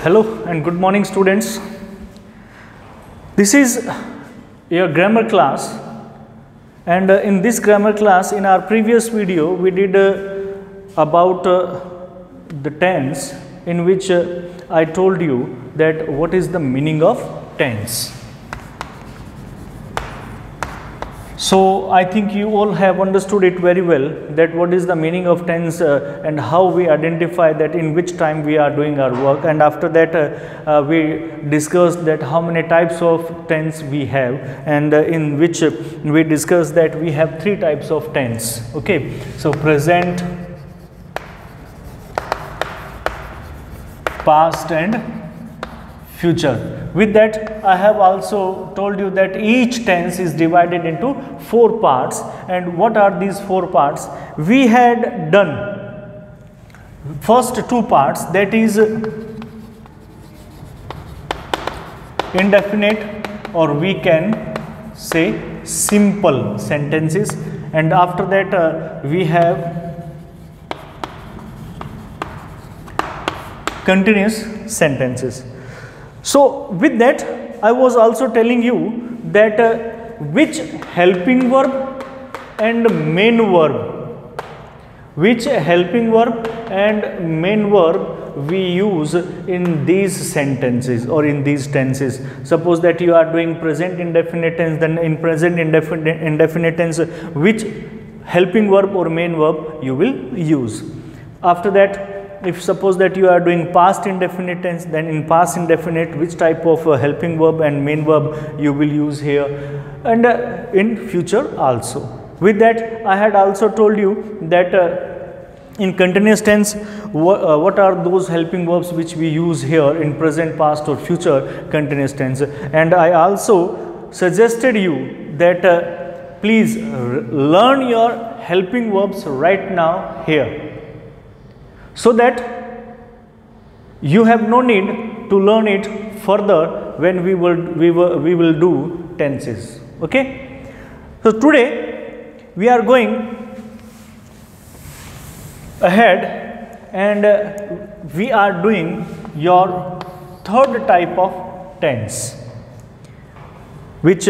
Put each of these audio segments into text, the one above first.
Hello and good morning, students. This is your grammar class, and in this grammar class, in our previous video, we did about the tense, in which I told you that what is the meaning of tense. So I think you all have understood it very well, that what is the meaning of tense and how we identify that in which time we are doing our work. And after that we discussed that how many types of tense we have, and in which we discussed that we have three types of tense. Okay, so present, past and future. With that, I have also told you that each tense is divided into 4 parts. And what are these 4 parts? We had done first 2 parts, that is indefinite, or we can say simple sentences, and after that we have continuous sentences. So with that, I was also telling you that which helping verb and main verb, we use in these sentences or in these tenses. Suppose that you are doing present indefinite tense, then in present indefinite tense, which helping verb or main verb you will use. After that, if suppose that you are doing past indefinite tense, then in past indefinite, which type of helping verb and main verb you will use here, and in future also. With that, I had also told you that in continuous tense, what are those helping verbs which we use here in present, past or future continuous tense. And I also suggested you that please learn your helping verbs right now here, so that you have no need to learn it further when we will do tenses. Okay, so today we are going ahead, and we are doing your third type of tense, which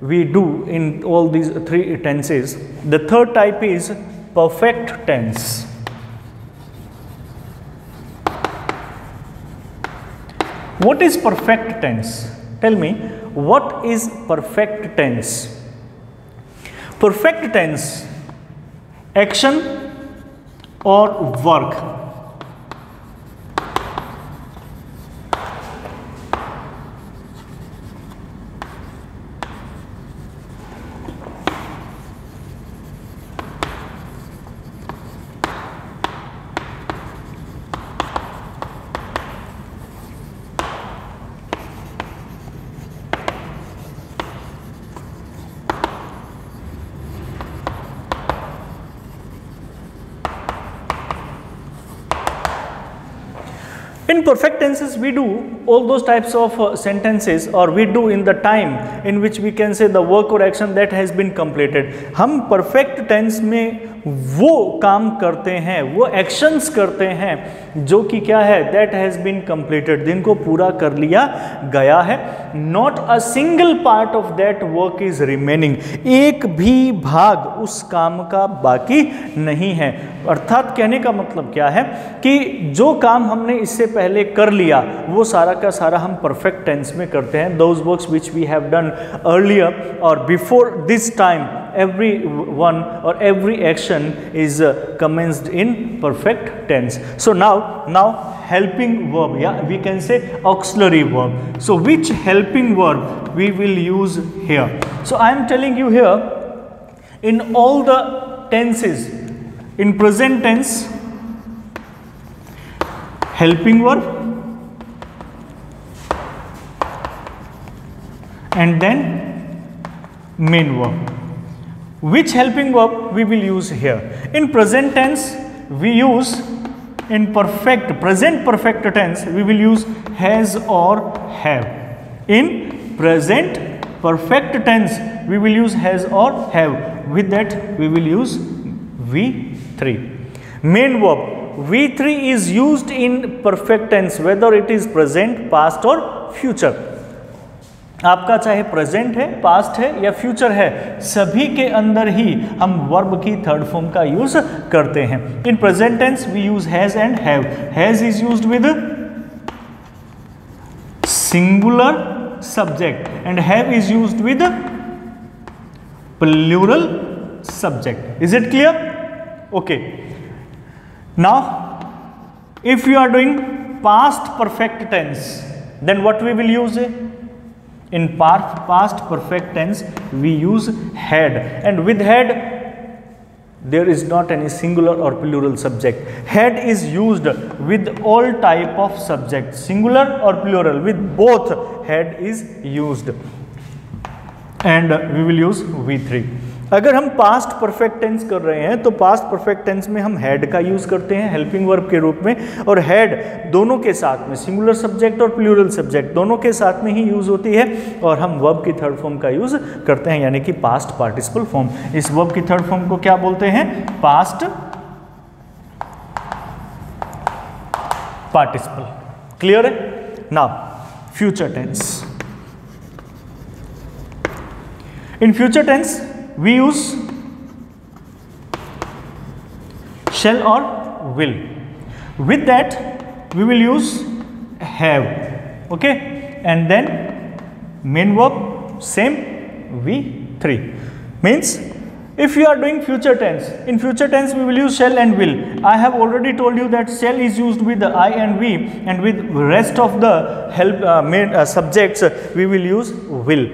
we do in all these 3 tenses. The third type is perfect tense. What is perfect tense? Tell me, what is perfect tense? Perfect tense, action or work. In perfect tenses, we do all those types of sentences, or we do in the time in which we can say the work or action that has been completed. हम perfect tense में वो काम करते हैं, वो actions करते हैं जो कि क्या है, that has been completed, जिनको पूरा कर लिया गया है. Not a single part of that work is remaining. एक भी भाग उस काम का बाकी नहीं है. अर्थात कहने का मतलब क्या है कि जो काम हमने इससे पहले कर लिया वो सारा का सारा हम परफेक्ट टेंस में करते हैं. Those works which we have done earlier or before this time, every one or every action is commenced in perfect tense. So now helping verb, yeah, we can say auxiliary verb. So which helping verb we will use here? So I am telling you here, in all the tenses, in present tense, helping verb, and then main verb. Which helping verb we will use here? In present tense, we use, in present perfect tense, we will use has or have. In present perfect tense, we will use has or have. With that, we will use V3. Main verb, V3 is used in perfect tense whether it is present, past or future. आपका चाहे present है, past है या future है, सभी के अंदर ही हम वर्ब की थर्ड फॉर्म का यूज करते हैं. In present tense we use has and have. Has is used with singular subject and have is used with plural subject. Is it clear? Okay. Now if you are doing past perfect tense, then what we will use? In past perfect tense we use had, and with had there is not any singular or plural subject. Had is used with all type of subjects, singular or plural, with both had is used, and we will use V3. अगर हम past perfect tense कर रहे हैं तो past perfect tense में हम had का use करते हैं हेल्पिंग वर्ब के रूप में, और हैड दोनों के साथ में सिंगुलर सब्जेक्ट और प्लूरल सब्जेक्ट दोनों के साथ में ही यूज होती है, और हम वर्ब की थर्ड फॉर्म का यूज करते हैं, यानी कि पास्ट पार्टिसिपल फॉर्म. इस वर्ब की थर्ड फॉर्म को क्या बोलते हैं? Past participle. क्लियर है? Now future tense. In future tense we use shall or will. With that we will use have. Okay, and then main verb same V3. Means if you are doing future tense, in future tense we will use shall and will. I have already told you that shall is used with the I and we, and with rest of the help main subjects we will use will.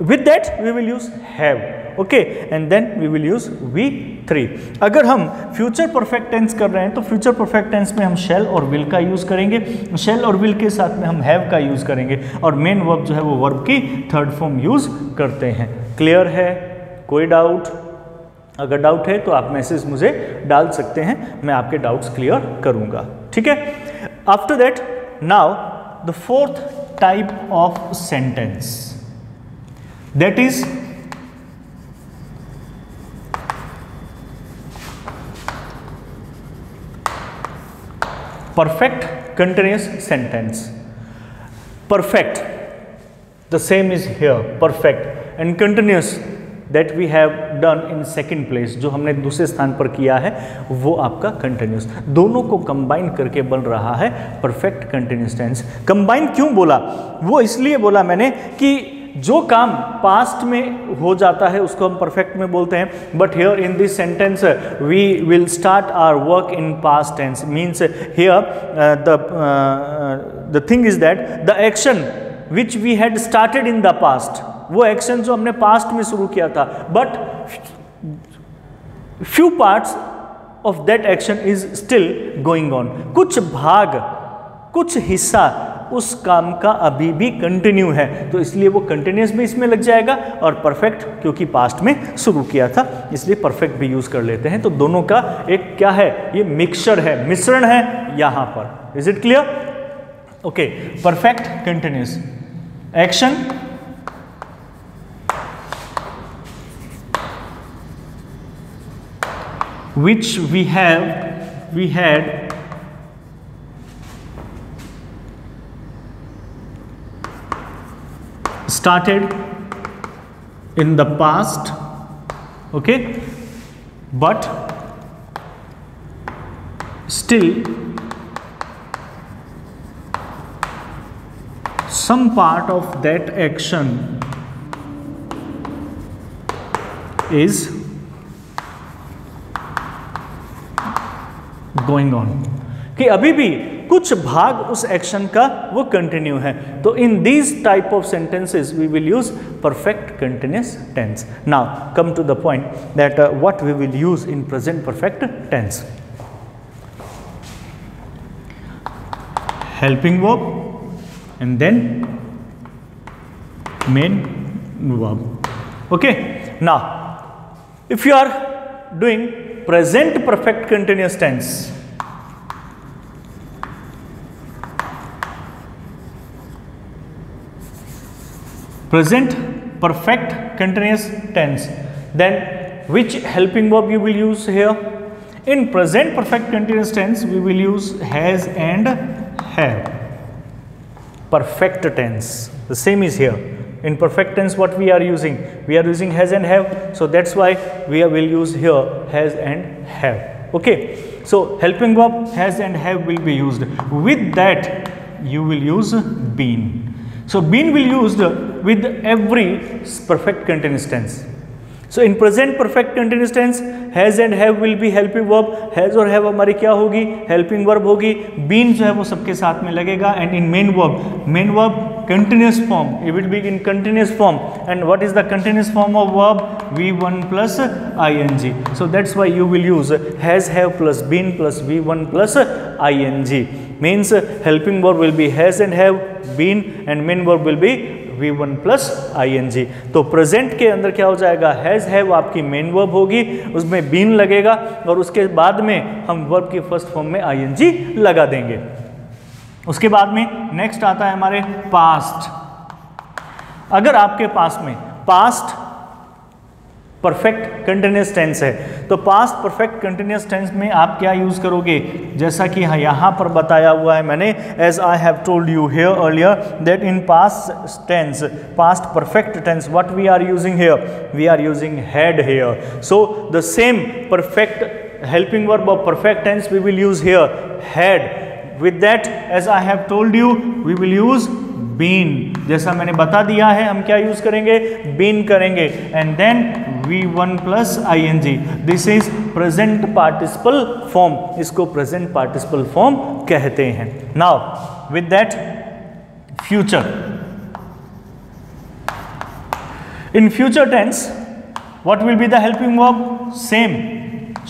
With that we will use have. Okay, and then we will use V3. अगर हम future perfect tense कर रहे हैं तो future perfect tense में हम शैल और will का यूज करेंगे, शैल और विल के साथ में हम हैव का यूज करेंगे, और मेन वर्ब जो है वो वर्ब की थर्ड फॉर्म यूज करते हैं. क्लियर है? कोई डाउट? अगर डाउट है तो आप मैसेज मुझे डाल सकते हैं, मैं आपके डाउट्स क्लियर करूंगा. ठीक है? After that now the fourth type of sentence, that is perfect continuous sentence. Perfect, the same is here, perfect, and continuous that we have done in second place, जो हमने दूसरे स्थान पर किया है वो आपका continuous. दोनों को कंबाइन करके बन रहा है perfect continuous tense. कंबाइन क्यों बोला? वो इसलिए बोला मैंने कि जो काम पास्ट में हो जाता है उसको हम परफेक्ट में बोलते हैं, but here in this sentence we will start our work in past tense. Means here the thing is that the action which we had started in the past, वो एक्शन जो हमने पास्ट में शुरू किया था, but few parts of that action is still going on. कुछ भाग, कुछ हिस्सा उस काम का अभी भी कंटिन्यू है, तो इसलिए वो कंटिन्यूस भी इसमें लग जाएगा, और परफेक्ट क्योंकि पास्ट में शुरू किया था इसलिए परफेक्ट भी यूज कर लेते हैं. तो दोनों का एक क्या है? ये मिक्सचर है, मिश्रण है यहां पर. Is it clear? Okay. Perfect continuous action which we had started in the past, okay, but still some part of that action is going on, कि अभी भी कुछ भाग उस एक्शन का वो कंटिन्यू है. तो in these type of sentences we will use perfect continuous tense. Now come to the point that what we will use in present perfect tense. Helping verb and then main verb. Okay, now if you are doing present perfect continuous tense, present perfect continuous tense, then which helping verb you will use here? In present perfect continuous tense, we will use has and have. Perfect tense. The same is here. In perfect tense, what we are using? We are using has and have. So that's why we will use here has and have. Okay. So helping verb has and have will be used. With that, you will use been. So been will used with every perfect continuous tense. So in present perfect continuous tense, has and have will be helping verb. Has और have हमारी क्या होगी? Helping verb होगी. Been जो है वो सबके साथ में लगेगा. And in main verb continuous form. It will be in continuous form. And what is the continuous form of verb? V1 plus ing. So that's why you will use has, have plus been plus V1 plus ing. Means helping verb will be has and have, been, and main verb will be V1 plus ing. तो present के अंदर क्या हो जाएगा? Has have आपकी main verb होगी, उसमें been लगेगा और उसके बाद में हम वर्ब की फर्स्ट फॉर्म में ing लगा देंगे. उसके बाद में नेक्स्ट आता है हमारे पास्ट. अगर आपके पास में पास्ट परफेक्ट कंटिन्यूस टेंस है तो पास्ट परफेक्ट कंटिन्यूस टेंस में आप क्या यूज करोगे? जैसा कि यहाँ पर बताया हुआ है मैंने, as I have told you here earlier that in past tense, past perfect tense, what we are using here? We are using had here. So the same perfect helping verb of perfect tense we will use here had. With that as I have told you we will use been. जैसा मैंने बता दिया है हम क्या use करेंगे? Been करेंगे. And then V1 plus ing. This is present participle form. इसको प्रेजेंट पार्टिसिपल फॉर्म कहते हैं. Now with that future. In future tense what will be the helping verb? Same,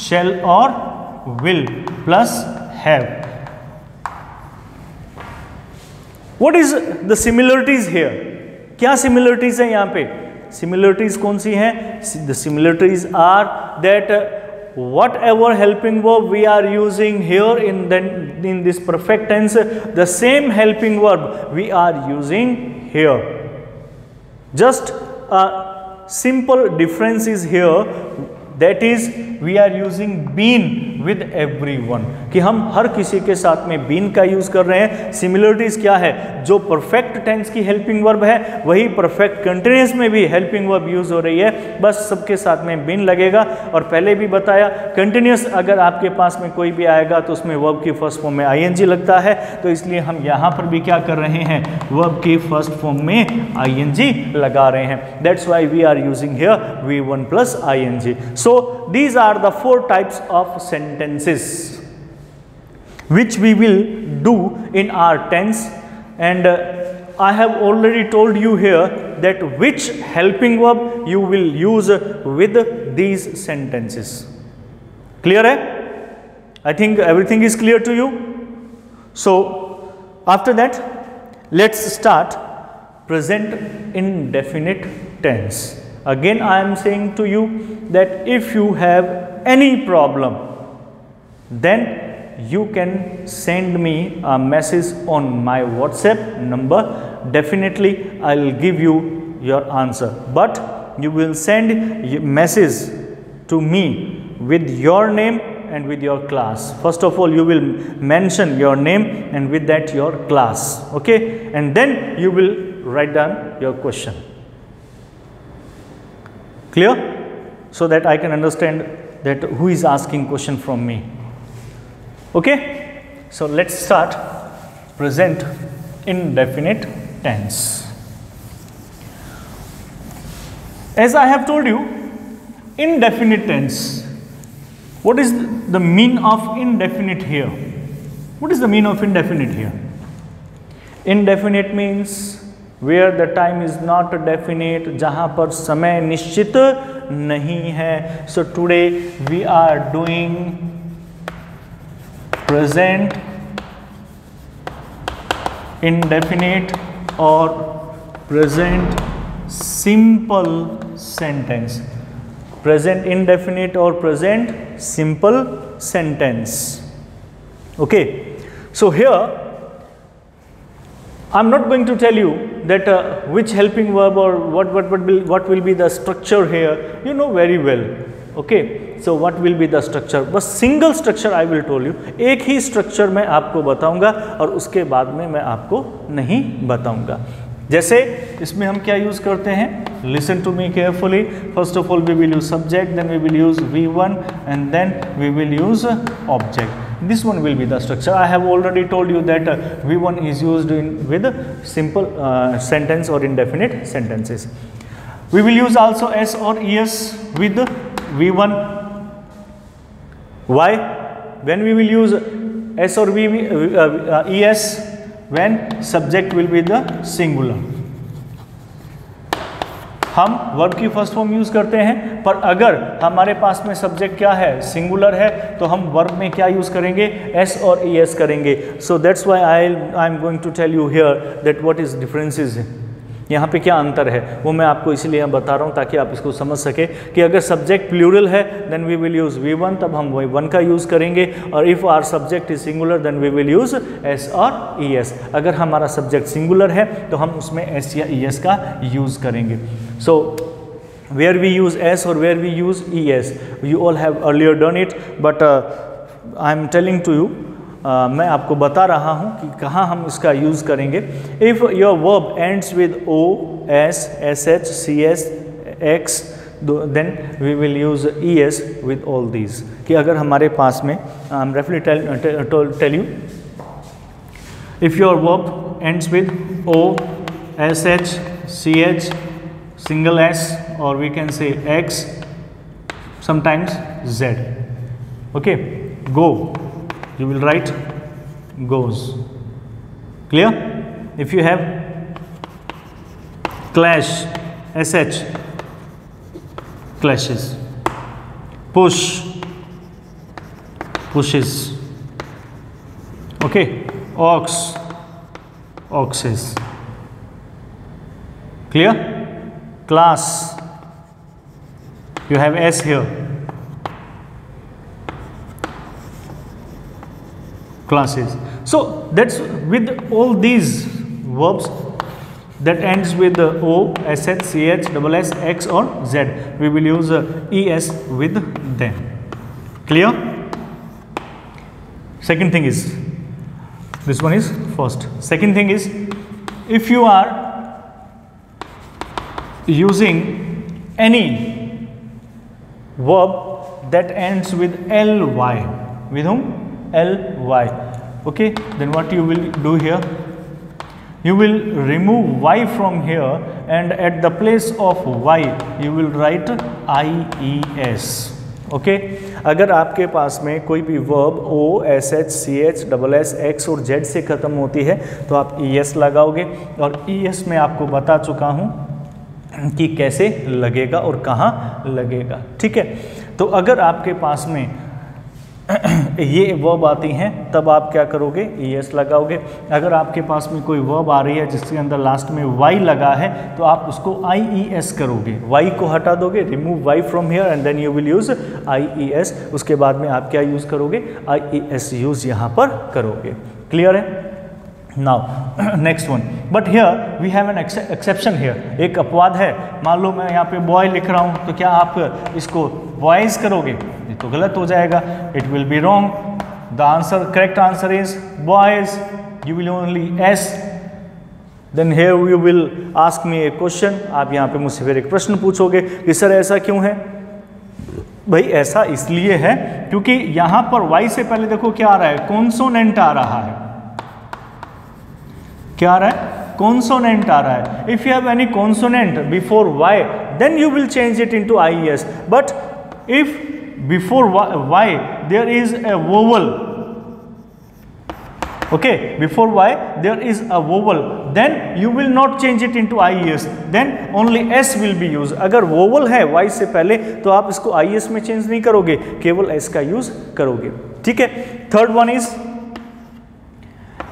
shall और will plus have. What is the similarities here? क्या similarities है यहाँ पे? Similarities कौन सी हैं? The similarities are that whatever helping verb we are using here in this perfect tense, the same helping verb we are using here. Just a simple difference is here. That is we are using been with everyone. कि हम हर किसी के साथ में been का use कर रहे हैं. सिमिलरिटीज क्या है? जो परफेक्ट टेंस की हेल्पिंग वर्ब है वही परफेक्ट कंटिन्यूस में भी हेल्पिंग वर्ब यूज हो रही है, बस सबके साथ में been लगेगा. और पहले भी बताया कंटिन्यूस अगर आपके पास में कोई भी आएगा तो उसमें वर्ब की फर्स्ट फॉर्म में ing लगता है, तो इसलिए हम यहाँ पर भी क्या कर रहे हैं? वर्ब की फर्स्ट फॉर्म में ing लगा रहे हैं. That's why we are using here V1 plus ing. So these are the 4 types of sentences which we will do in our tense, and I have already told you here that which helping verb you will use with these sentences. Clear hai? I think everything is clear to you. So after that let's start present indefinite tense. Again I am saying to you that if you have any problem, then you can send me a message on my WhatsApp number. Definitely I will give you your answer, but you will send a message to me with your name and with your class. First of all you will mention your name and with that your class, okay, and then you will write down your question. Clear? So that I can understand that who is asking question from me. Okay? So let's start present indefinite tense. As I have told you, indefinite tense. What is the mean of indefinite here? What is the mean of indefinite here? Indefinite means where the time is not definite, जहाँ पर समय निश्चित नहीं है. So today we are doing present indefinite or present simple sentence. Present indefinite or present simple sentence. Okay. So here I am not going to tell you that which helping verb or what will be the structure here. You know very well. Okay. So what will be the structure, बस single structure I will tell you, एक ही structure मैं आपको बताऊंगा और उसके बाद में मैं आपको नहीं बताऊंगा। जैसे इसमें हम क्या यूज करते हैं, listen to me carefully, first of all we will use subject, then we will use V1 and then we will use object. This one will be the structure. I have already told you that V1 is used with simple sentence or indefinite sentences. We will use also S or ES with V1. Why? When we will use S or ES, when subject will be the singular. हम verb की first form use करते हैं, पर अगर हमारे पास में subject क्या है, सिंगुलर है, तो हम वर्ब में क्या यूज करेंगे, एस और ES करेंगे. So that's why I am going to tell you here that what is differences. यहाँ पे क्या अंतर है वो मैं आपको इसलिए यहाँ बता रहा हूँ ताकि आप इसको समझ सके कि अगर सब्जेक्ट प्लूरल है then we will use V1, तब हम V1 का यूज़ करेंगे, और if our subject is singular then we will use S और ES. अगर हमारा सब्जेक्ट सिंगुलर है तो हम उसमें S या ES का यूज़ करेंगे. सो where we use S or where we use ES, you all have earlier done it, but I am telling to you, मैं आपको बता रहा हूँ कि कहाँ हम इसका यूज़ करेंगे. If your verb ends with O, S, SH, CS, X, then we will use ES with all these. कि अगर हमारे पास में आई एम रेफरली tell you, if your verb ends with O, SH, CH, single S, or we can say X, sometimes Z. Okay, go, you will write goes. Clear? If you have clash, SH, clashes. Push, pushes. Okay, ox, oxes. Clear? Class, you have S here, classes. So that's with all these verbs that ends with O, SH, CH, SS, X or Z, we will use ES with them. Clear? Second thing is, this one is first. Second thing is, if you are using any verb that ends with ly, with whom, ly, okay, then what you will do here, you will remove y from here and at the place of y you will write ies. Okay अगर आपके पास में कोई भी verb O, SH, CH, SS, X और Z से ख़त्म होती है तो आप ES लगाओगे, और ES में आपको बता चुका हूँ कि कैसे लगेगा और कहाँ लगेगा. ठीक है, तो अगर आपके पास में ये वर्ब आती हैं तब आप क्या करोगे, ES लगाओगे. अगर आपके पास में कोई वर्ब आ रही है जिसके अंदर लास्ट में Y लगा है तो आप उसको IES करोगे, Y को हटा दोगे, remove Y from here and then you will use IES. उसके बाद में आप क्या यूज़ करोगे, IES यूज़ यहाँ पर करोगे. क्लियर है? Now next one, but here we have an exception. हियर एक अपवाद है. मान लो मैं यहाँ पे बॉय लिख रहा हूँ तो क्या आप इसको बॉयज़ करोगे, ये तो गलत हो जाएगा. It will be wrong. The answer, correct answer is boys. You will only S. Then here you will ask me a question. आप यहाँ पे मुझसे फिर एक प्रश्न पूछोगे कि सर ऐसा क्यों है. भाई ऐसा इसलिए है क्योंकि यहाँ पर Y से पहले देखो क्या आ रहा है, कॉन्सोनेंट आ रहा है. क्या आ रहा है, कॉन्सोनेंट आ रहा है. If you have any consonant before Y then you will change it into IES. But if before Y there is a vowel, okay, before Y there is a vowel, then you will not change it into IES, then only S will be used. अगर vowel है Y से पहले तो आप इसको IES में change नहीं करोगे, केवल S का यूज करोगे. ठीक है. Third one is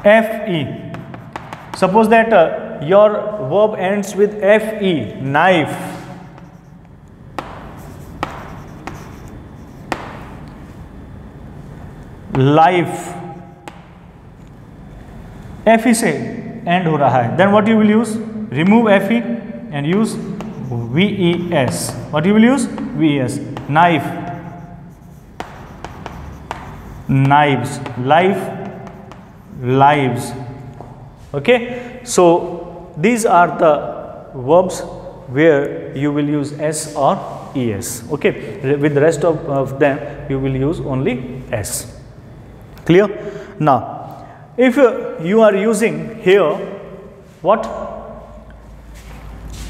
FE. Suppose that your verb ends with FE, knife. Life. FE से एंड हो रहा है, then what you will use, remove FE and use VES. What you will use, VES. Knife. knives, life, lives. Okay, so these are the verbs where you will use s or es. Okay, with the rest of them you will use only s. Clear? Now, if you are using here what?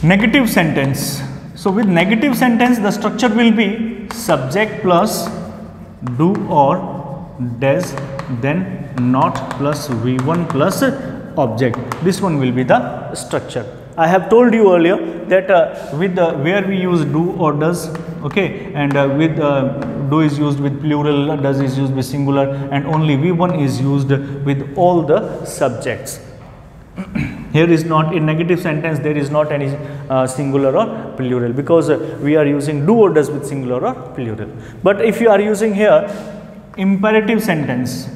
Negative sentence. So with negative sentence the structure will be subject plus do or does, then not plus V1 plus object. This one will be the structure. I have told you earlier that with where we use do or does, okay, and with do is used with plural, does is used with singular, and only V1 is used with all the subjects. Here is not, in negative sentence there is not any singular or plural, because we are using do or does with singular or plural. But if you are using here imperative sentence,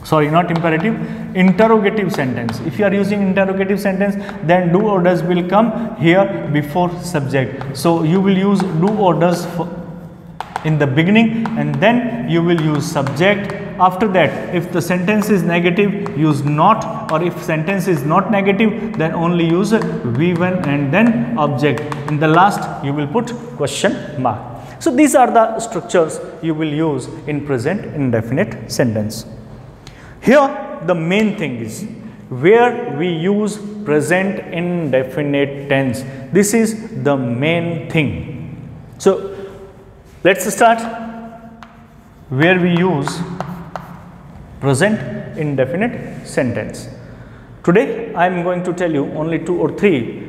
sorry, not imperative, interrogative sentence. If you are using interrogative sentence, then do or does will come here before subject. So you will use do or does in the beginning, and then you will use subject. After that, if the sentence is negative, use not, or if sentence is not negative, then only use V1 and then object. In the last, you will put question mark. So these are the structures you will use in present indefinite sentence. Here the main thing is where we use present indefinite tense. This is the main thing. So let's start where we use present indefinite sentence. Today I am going to tell you only 2 or 3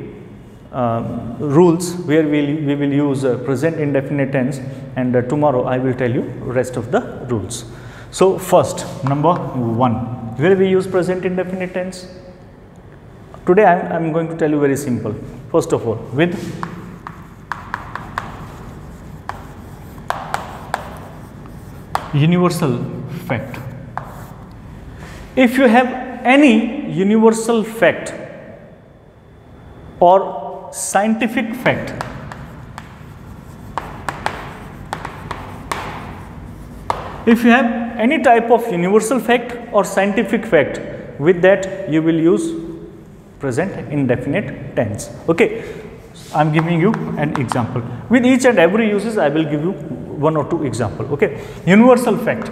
rules where we will use present indefinite tense, and tomorrow I will tell you rest of the rules. So first, number 1, where we use present indefinite tense. Today I am going to tell you very simple. First of all, with universal fact. If you have any universal fact or scientific fact, if you have any type of universal fact or scientific fact, with that you will use present indefinite tense. Okay, I am giving you an example. With each and every uses I will give you 1 or 2 example. Okay, universal fact.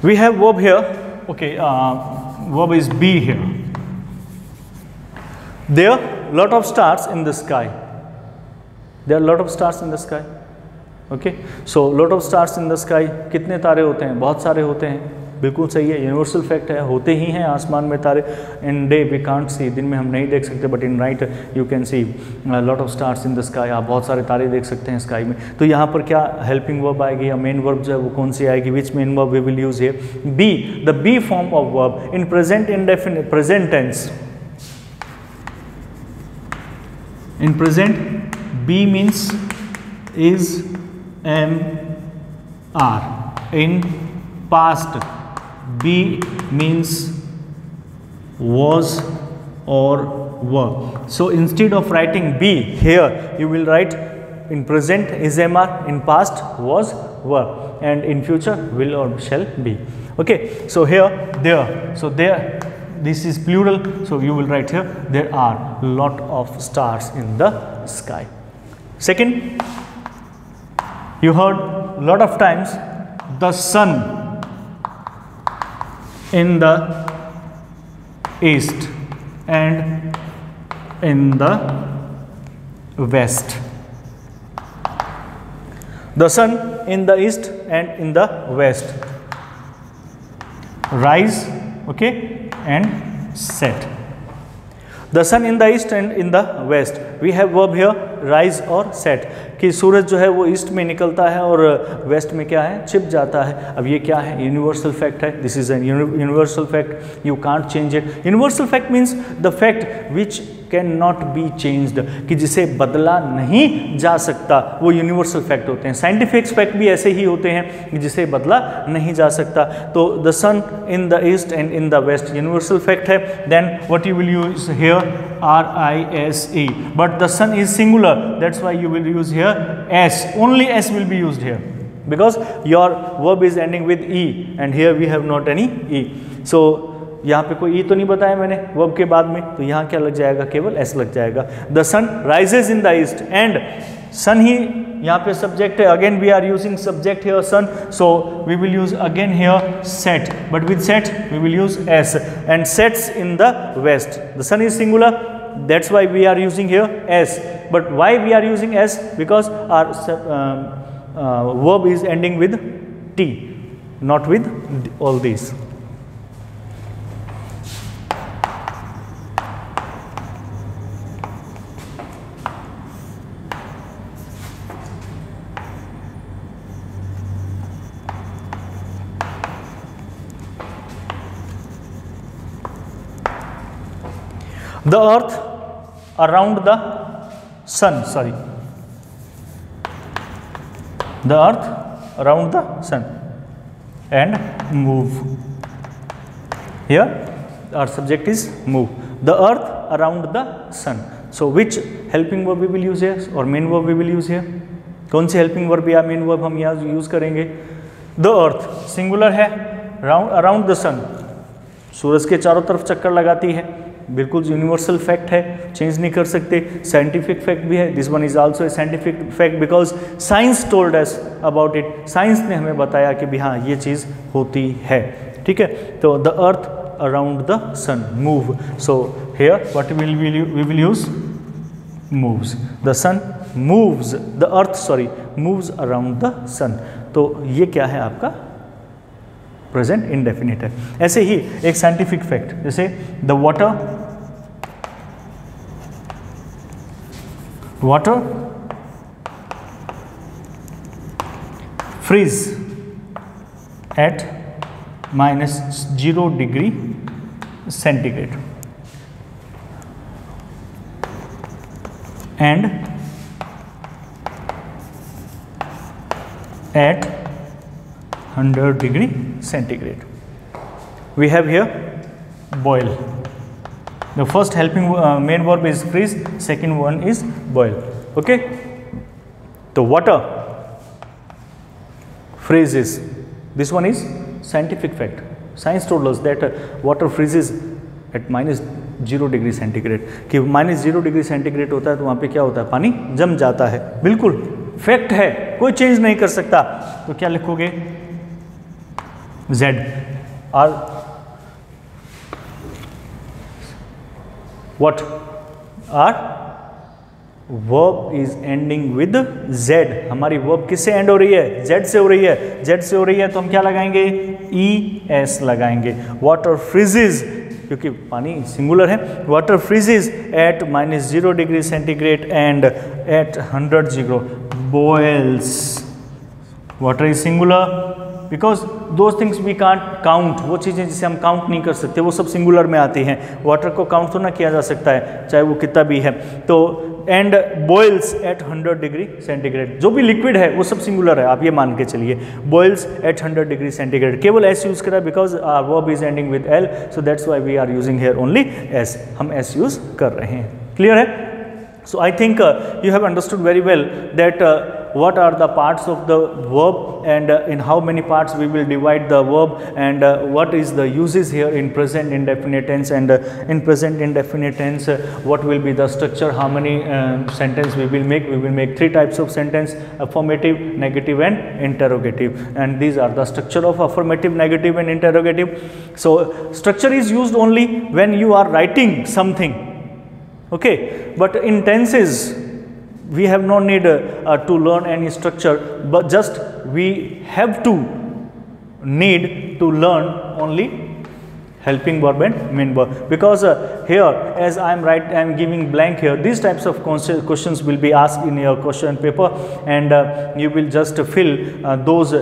We have verb here, okay, verb is be here. There are lot of stars in the sky. There are lot of stars in the sky. Okay, so lot of stars in the sky. कितने तारे होते हैं? बहुत सारे होते हैं. बिल्कुल सही है, यूनिवर्सल फैक्ट है, होते ही हैं आसमान में तारे. In day we can't see, दिन में हम नहीं देख सकते, but in night you can see lot of stars in the sky. आप बहुत सारे तारे देख सकते हैं स्काई में. तो यहाँ पर क्या हेल्पिंग वर्ब आएगी या मेन वर्ब जो है वो कौन सी आएगी? Which main verb we will use here? Be, the be form of verb in present indefinite present tense. In present be means is, am, are. In past, be means was or were. So instead of writing be here, you will write in present is, am, are, in past was, were, and in future will or shall be. Okay, so here, there, so there, this is plural, so you will write here there are lot of stars in the sky. Second, you heard lot of times the sun in the east and in the west. The sun in the east and in the west. Rise, okay, and set. The sun in the east and in the west. We have verb here rise और set, कि सूरज जो है वो east में निकलता है और waste में क्या है, छिप जाता है। अब ये क्या है, यूनिवर्सल फैक्ट है, this is an universal fact, you can't change it. Universal fact means the fact which can not be changed, कि जिसे बदला नहीं जा सकता, वो यूनिवर्सल फैक्ट होते हैं। साइंटिफिक फैक्ट भी ऐसे ही होते हैं कि जिसे बदला नहीं जा सकता। तो the sun in the east and in the west universal fact है। Then what you will use here, RISE, but the sun is singular, that's why you will use here S, only S will be used here because your verb is ending with E and here we have not any E. So यहाँ पे कोई E तो नहीं बताया मैंने verb के बाद में, तो यहाँ क्या लग जाएगा, केवल S लग जाएगा। The sun rises in the east, and sun ही यहाँ पे सब्जेक्ट है, again we are using subject here sun, so we will use again here set, but with set we will use S, and sets in the west. The sun is singular, that's why we are using here S, but why we are using S, because our verb is ending with T, not with all these. The earth around the sun, sorry, the earth around the sun and move. Here our subject is move. The earth around the sun. So which helping verb we will use here or main verb we will use here? कौन सी helping verb या main verb हम यहाँ use करेंगे? The earth singular है, around the sun, सूरज के चारों तरफ चक्कर लगाती है, बिल्कुल यूनिवर्सल फैक्ट है, चेंज नहीं कर सकते। साइंटिफिक फैक्ट भी है, this one is also a scientific fact because science told us about it, science ने हमें बताया कि भी हाँ ये चीज़ होती है, ठीक है। तो the earth around the sun move, so here what we will use moves, the sun moves, the earth sorry moves around the sun. तो ये क्या है आपका प्रेजेंट इंडेफिनिट है। ऐसे ही एक साइंटिफिक फैक्ट, जैसे the water freeze at -0 degree centigrade and at 100 degree centigrade. We have here boil. The first helping main verb is freeze, second one is boil. Okay. The water freezes. This one is scientific fact. Science told us that water freezes at -0 degree centigrade, कि -0 degree centigrade होता है तो वहाँ पे क्या होता है, पानी जम जाता है। बिल्कुल फैक्ट है, कोई चेंज नहीं कर सकता। तो क्या लिखोगे, Z, और what are verb is ending with Z। हमारी verb किससे एंड हो रही है, Z से हो रही है, Z से हो रही है तो हम क्या लगाएंगे, ES लगाएंगे। वाटर फ्रीजेज, क्योंकि पानी सिंगुलर है, water freezes at -0 degree centigrade and at 100 boils. Water is singular because those things we can't count, वो चीज़ें जिसे हम काउंट नहीं कर सकते वो सब सिंगुलर में आती हैं। वाटर को काउंट तो ना किया जा सकता है चाहे वो कितना भी है। तो and boils at 100 degree centigrade, जो भी लिक्विड है वो सब सिंगुलर है, आप ये मान के चलिए। बॉयल्स एट 100 डिग्री सेंटीग्रेड, केवल एस यूज करा because our verb is ending with L, so that's why we are using here only S, हम एस यूज कर रहे हैं। क्लियर है? So I think you have understood very well that what are the parts of the verb and in how many parts we will divide the verb and what is the uses here in present indefinite tense, and in present indefinite tense what will be the structure, how many sentence we will make. We will make 3 types of sentence: affirmative, negative and interrogative, and these are the structure of affirmative, negative and interrogative. So structure is used only when you are writing something. Okay, but in tenses we have no need to learn any structure, but just we have to need to learn only helping verb and main verb, because here as I am giving blank here, these types of questions will be asked in your question paper, and you will just fill those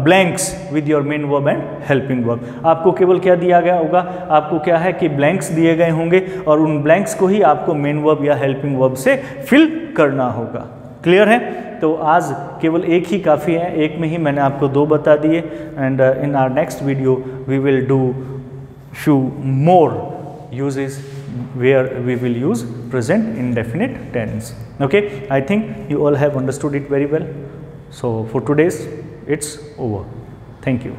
blanks with your main verb and helping verb. आपको केवल क्या दिया गया होगा, आपको क्या है कि ब्लैंक्स दिए गए होंगे और उन ब्लैंक्स को ही आपको मेन वर्ब या हेल्पिंग वर्ब से फिल करना होगा। क्लियर है? तो आज केवल एक ही काफ़ी है, एक में ही मैंने आपको 2 बता दिए, and in our next video we will do few more uses where we will use present indefinite tense. Okay, I think you all have understood it very well. So for today's it's over. Thank you.